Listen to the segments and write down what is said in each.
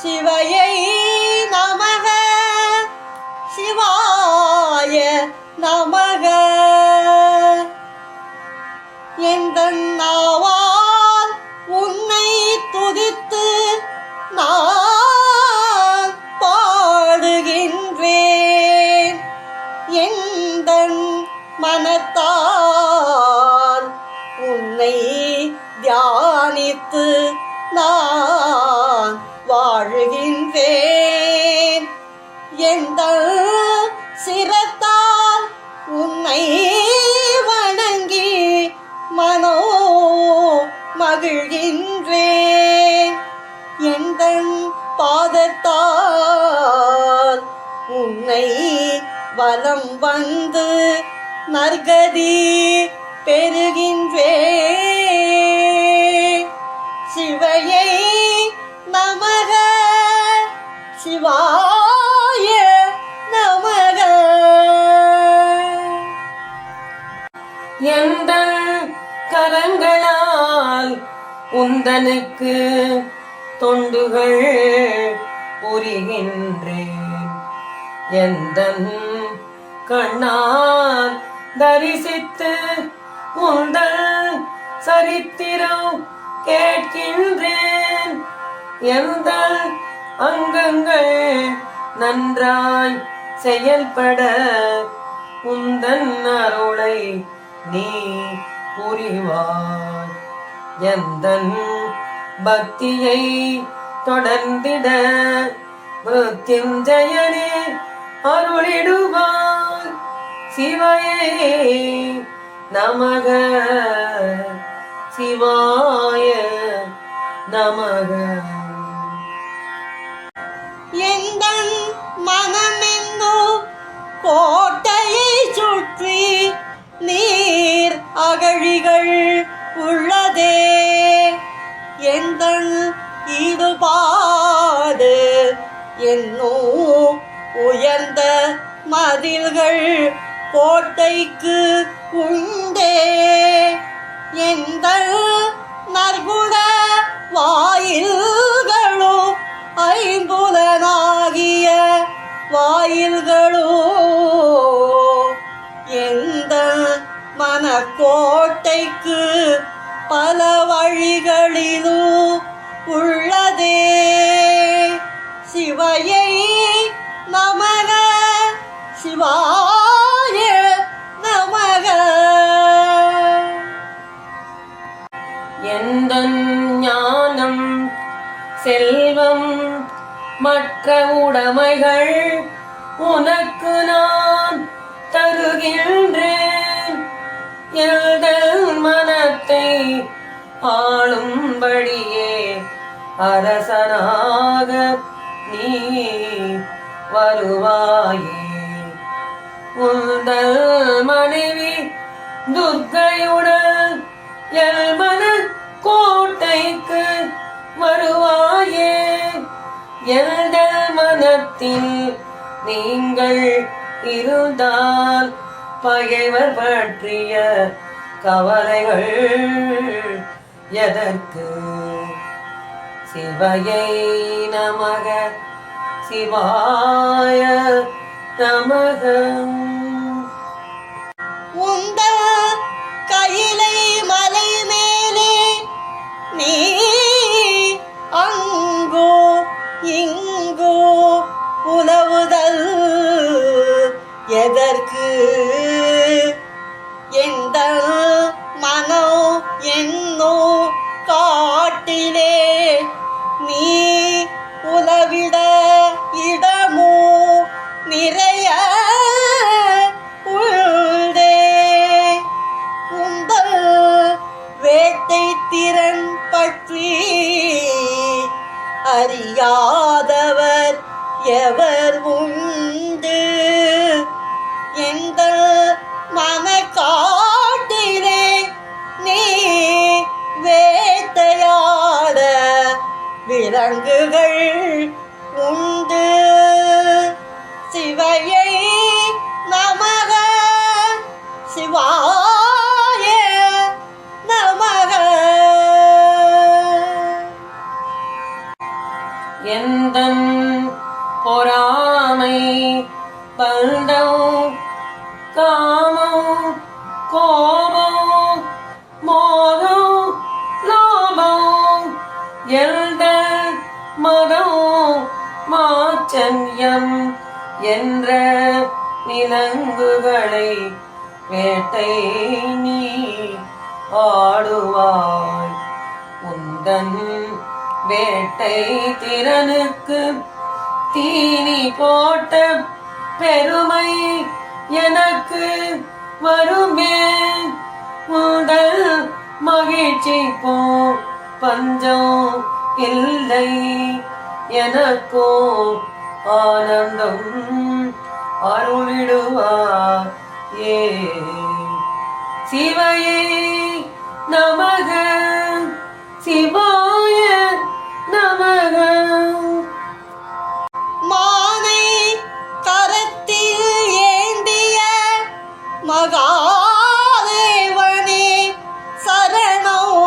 சிவையை நமக சிவாய நமக. எந்தன் நாவால் உன்னை துதித்து நான் பாடுகின்றேன். எந்தன் மனத்தால் உன்னை தியானித்து நான் வாழுகின்றேன். எந்த சிரத்தால் உன்னை வணங்கி மனோ மகிழ்கின்றேன். எந்த பாதத்தால் உன்னை வலம் வந்து நற்கதி பெறுகின்றேன். சிவையை நமக சிவாய நமக. எந்தன் கரங்களால் உந்தனுக்கு தொண்டுகள் புரிகின்றேன். எந்தன் கண்ணால் தரிசித்து உந்தன் சரித்திரம் கேட்கின்றேன். எந்த அங்கங்கள் நன்றாய் செயல்பட உந்தன் அருளை நீ புரிவாய். எந்தன் பக்தியை தொடர்ந்திட மிருத்யுஞ்சயனே அருளிடுவார். சிவையே நமக சிவாய நமக. எந்தன் மனமென்னும் கோட்டையை சுற்றி நீர் அகழிகள் உள்ளதே. எந்தன் ஈடுபாடு என்னும் உயர்ந்த மதில்கள் கோட்டைக்கு உண்டே. எந்த நற்குண வாயில்களோ ஐம்புலனாகிய வாயில்களோ எந்த மனக்கோட்டைக்கு பல வழிகளிலும் உள்ளதே. சிவையை நமக சிவாய நமக. எந்தன் ஞானம் செல்வம் மற்ற உடைமைகள் உனக்கு நான் தருகின்றேன். எந்தன் மனத்தை ஆளும்படியே அரசனாக நீ வருவாயே. உந்தல் மனைவி துர்க்கையுடன் எல்மன கோட்டைக்கு வருவாயே. எந்த மனத்தில் நீங்கள் இருந்தால் பகைவர் பற்றிய கவலைகள் எதற்கு? சிவையை நமக சிவாய நமக. உந்த கையிலை மலை மேலே நீ அங்கோ இங்கோ உலவுதல் எதற்கு? எந்த மனோ என்னோ காட்டிலே நீ உலவிட இடமோ நிறைய உள்ளே. உங்கள் வேட்டை திறன் பற்றி அறியாதவர் எவர் உண்டு? எந்த மனக்காட்டிலே நீ வேட்டையாட விலங்குகள் உண்டு. சிவையை நமக சிவாய நமக. எந்தன் பொறாமை பந்தம் காமம் கோபம் மோகம் லோபம் எந்த மதம் மாச்சன்யம் என்ற விலங்குகளை வேட்டை நீ ஆடுவாய். உந்தன் வேட்டை திறனுக்கு தீனி போட்ட பெருமை எனக்கு வருமே. முதல் மகிழ்ச்சிக்கோ பஞ்சம் இல்லை, எனக்கோ ஆனந்தம் அருளிடுவார். ஏ சிவையே நமக சிவாய நமக. மானை கரத்தில் ஏந்திய மகாதேவனே சரணம்.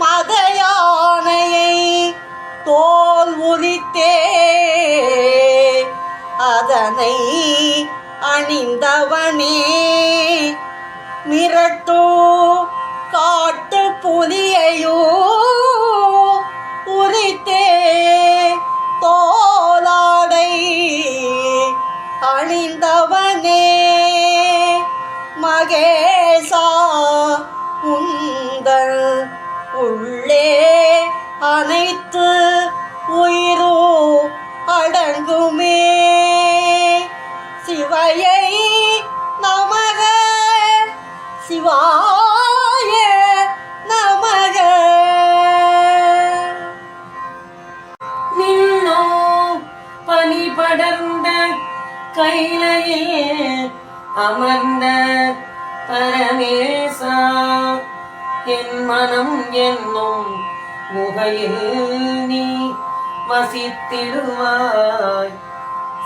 மத யானையை தோல் உரித்தே அதனை அணிந்தவனே. மிரட்டோ காட்டு புலியையோ உரித்தே தோலாடை அணிந்தவனே. மகேசா உந்தன் உள்ளே அனைத்து உயிரோ அடங்குமே. சிவையை நமக சிவாய நமக. நின்னோ பனி படர்ந்த கைலையில் அமர்ந்த பரமேசா, என் மனம் என்னும் முகையில் நீ வசித்திடுவாய்.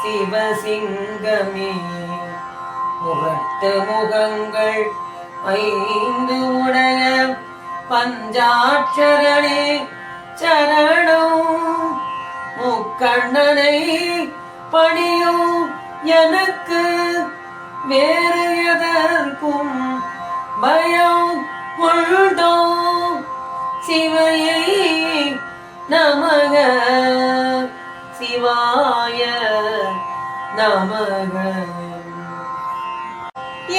சிவசிங்கமே முரட்டு முகங்கள் 5 உடைய பஞ்சாட்சரனே சரணம். முக்கண்ணனை பணியும் எனக்கு வேறு எதற்கும் பயம் உண்டோ. சிவையை நமக சிவாய நமக.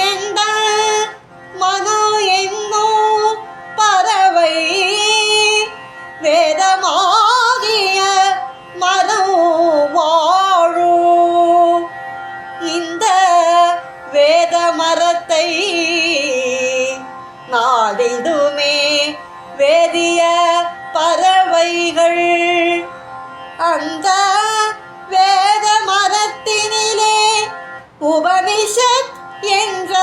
எந்த மனோ என்னோ பறவை வேதமாகிய மனம் வாழும். இந்த வேத மரத்தை நாடிடுமே வேதிய பறவைகள். அந்த வேத மரத்தினிலே உபனிஷத் என்ற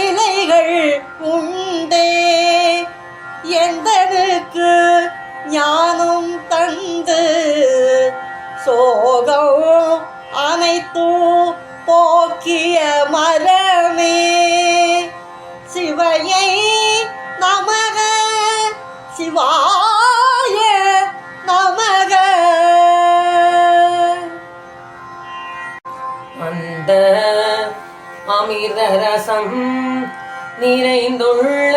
இலைகள் உண்டே. எந்தனுக்கு ஞானம் தந்து சோகம் அனைத்தும் போக்கிய மரமே. சிவையை நமக சிவாய நமக. அந்த அமிர்தரசம் நிறைந்துள்ள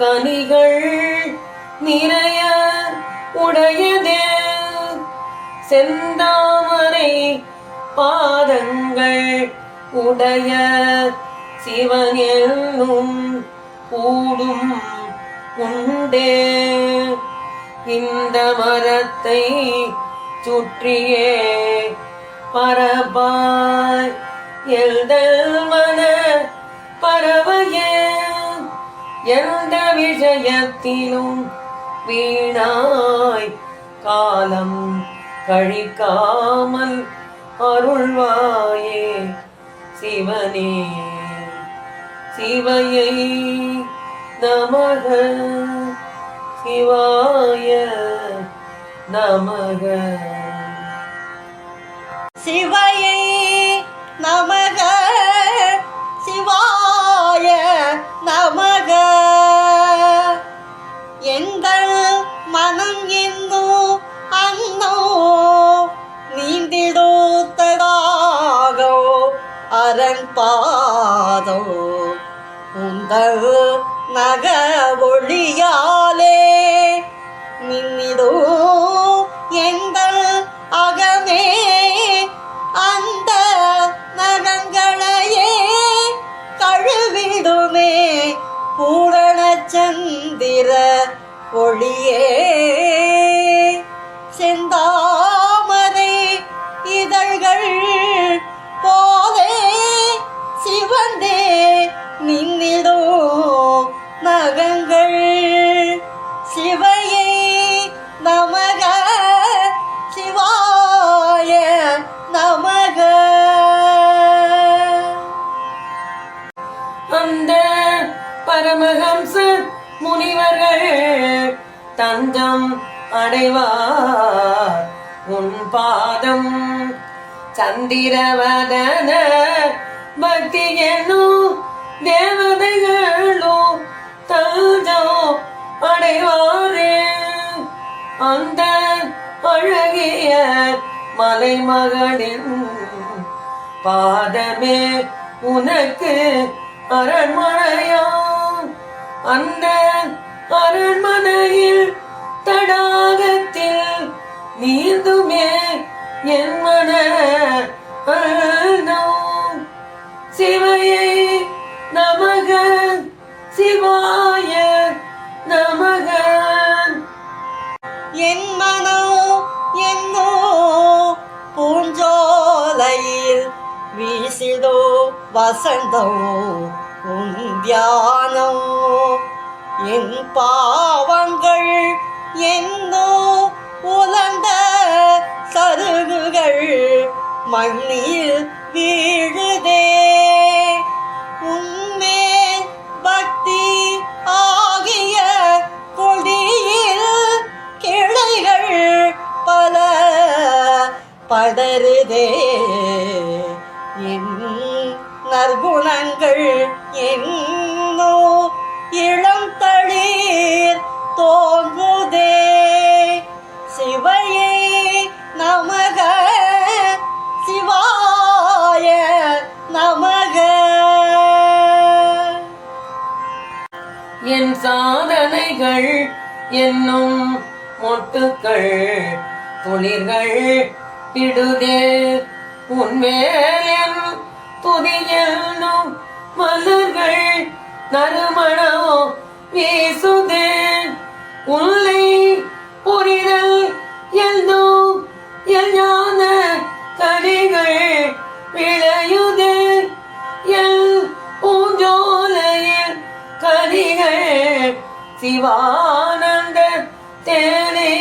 கனிகள் நிறைய உடையதே. செந்தாமரை பாதங்கள் உடைய சிவன் என்னும் கூடும் உண்டே. இந்த மரத்தை சுற்றியே பரபாய் எழுதல் மன பறவையே. எந்த விஷயத்திலும் வீணாய் காலம் கழிக்காமல் அருள்வாயே சிவனே. சிவையை நமக சிவாய நமக. சிவையை நமக சிவாய நமக. எந்த மனம் என்னும் பாதம் உந்தல் நக ஒளியாலே மின்னிடோ எங்கள் அகமே அந்த நகங்களையே கழுவிடுமே பூரண சந்திர ஒளியே செந்தாமரை இதழ்கள் போலே சிவந்தே நின்னிடோ நகங்கள் சிவையை நமக சிவாய நமக. அந்த பரமஹம்ச முனிவர்கள் தஞ்சம் அடைவார் உன் பாதம் சந்திரவதன பக்தி என்னும் தேவதைகளோ தஞ்சம் அடைவாரே. அந்த அழகிய மலைமகளின் பாதமே உனக்கு அரண்மனையா. அந்த அரண்மனையில் தடாகத்தில் நீந்துமே என் மன சிவையை நமக சிவாய நமக. என் மனோ என்னோ பூஞ்சோலையில் வீசிடோ வசந்தோ உன் தியானம் என் பாவங்கள் என்னோ உலர்ந்த சருகுகள் மண்ணில் வீழுதே. உன்மேல் பக்தி ஆகிய கொடியில் கிளைகள் பல படருதே. என் நற்குணங்கள் என்னோ இளம் தளிர் தோன்றுதே. சிவையை நமக சிவாய நமக. என் சாதனைகள் என்னும் மொட்டுக்கள் துளிர்கள் பிடுதே. உன்மேல் என் துதி என்னும் மலர்கள் நறுமணோ வீசுதே. உள்ளே புரிதல் எல்லும் எல்ஞான கனிகள் விளையுதே. எல் பூஞ்சோலையில் கனிகள் சிவானந்த தேனே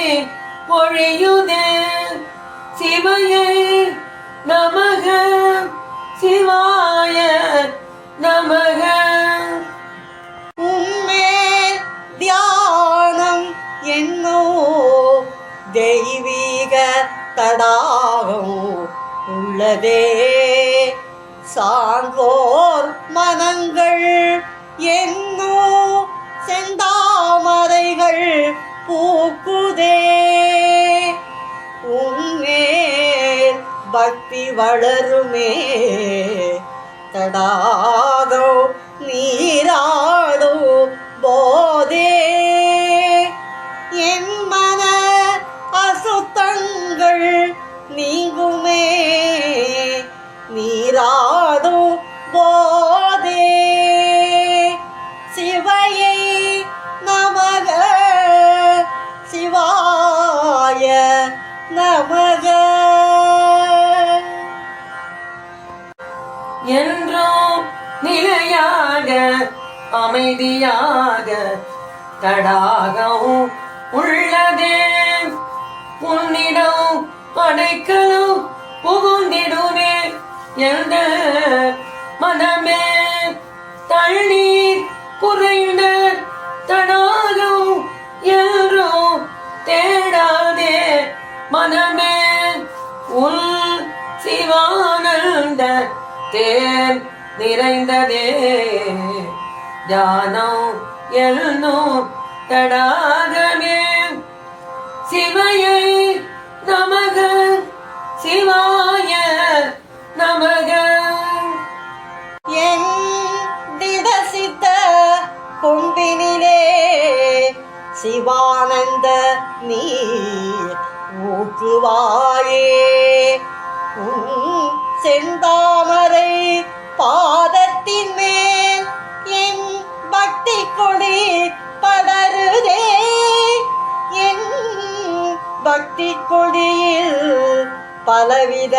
பொழியுதே. சிவையை நமக சிவாய நமக. உன்மேல் தியானம் என்னோ தெய்வீக தடாகம் உள்ளதே. சான்றோர் மனங்கள் என்னோ செந்தாமரைகள் பூக்குதே. உன்மேல் பக்தி வளருமே தடாகோ நீராடோ போதே. என் மன அசுத்தங்கள் நீங்குமே நீராடோ போதே. சிவையை நமக சிவாய நமக. என்றோ நிலையாக அமைதியாக தடாகம் உள்ளதே. உன்னிடம் அடைக்கலும் புகுந்திடுவே எந்த மனமே. தண்ணீர் குறைந்த தடாகம் என்றோ தேடாதே மனமே. உன் சிவானந்த தேன் நிறைந்ததே. ஜானம் என்னும் தடாகமே. சிவையை நமக சிவாய நமக. நீ ஊற்றுவாயே உன் செந்தாமரை பாதத்தின் மேல் என் பக்தி கொடி படருதே என் பக்தி கொடியில் பலவித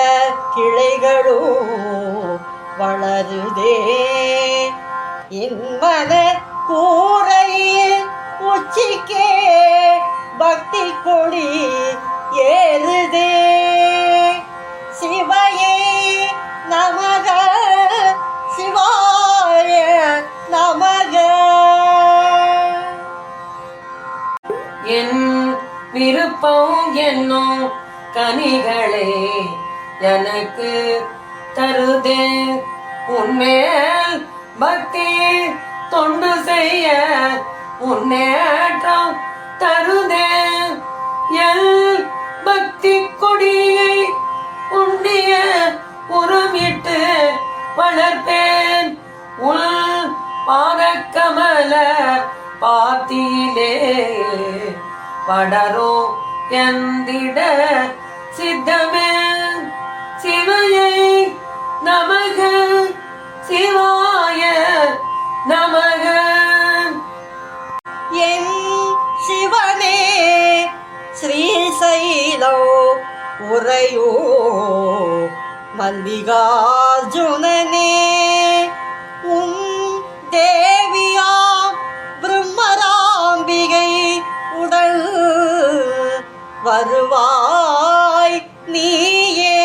கிளைகளும் வளருதே என் மன கூரையில் உச்சிக்கே பக்தி கொடி ஏறுதே சிவையே நமக சிவாய நமக என் விருப்பம் என்னும் கனிகளே எனக்கு தருதே உன்மேல் பக்தி தொண்டு செய்ய முன்னேற்றம் தருதே எல் பக்தி கொடியை உண்டிய உரமிட்டு வளர்ப்பேன் உள் பாதக்கமல பாத்தியிலே படரோ எந்திட சித்தமே சிவையை நமக சிவாய நமக என் சிவனே ஸ்ரீசைலோ உரையோ மல்லிகார்ஜுனனே உன் தேவியாம் பிரம்மராம்பிகை உடல் வருவாய் நீயே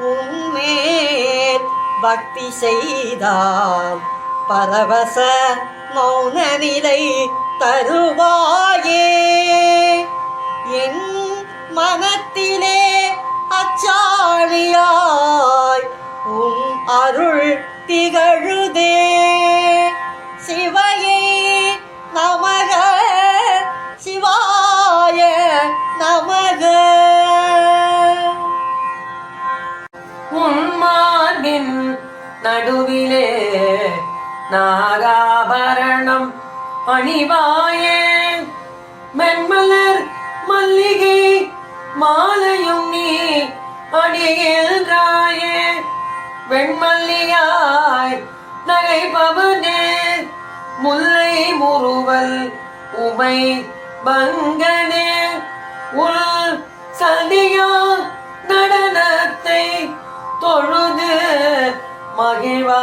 உன்மேல் பக்தி செய்தால் பரவச மௌன நிலை தருவாயே என் மனத்திலே அச்சாணியாய் உன் அருள் திகழுதே சிவையே நமக சிவாய நமக உன் மார்பின் நடுவிலே நாகாபரணம் அணிவாயே மென்மலர் மல்லிகை மாலையும் நீ அணிகின்றாயே வெண்மல்லியாய் நகைப்பவனே முல்லை முறுவல் உமை பங்கனே உள் சதியா நடனத்தை தொழுது மகிழ்வா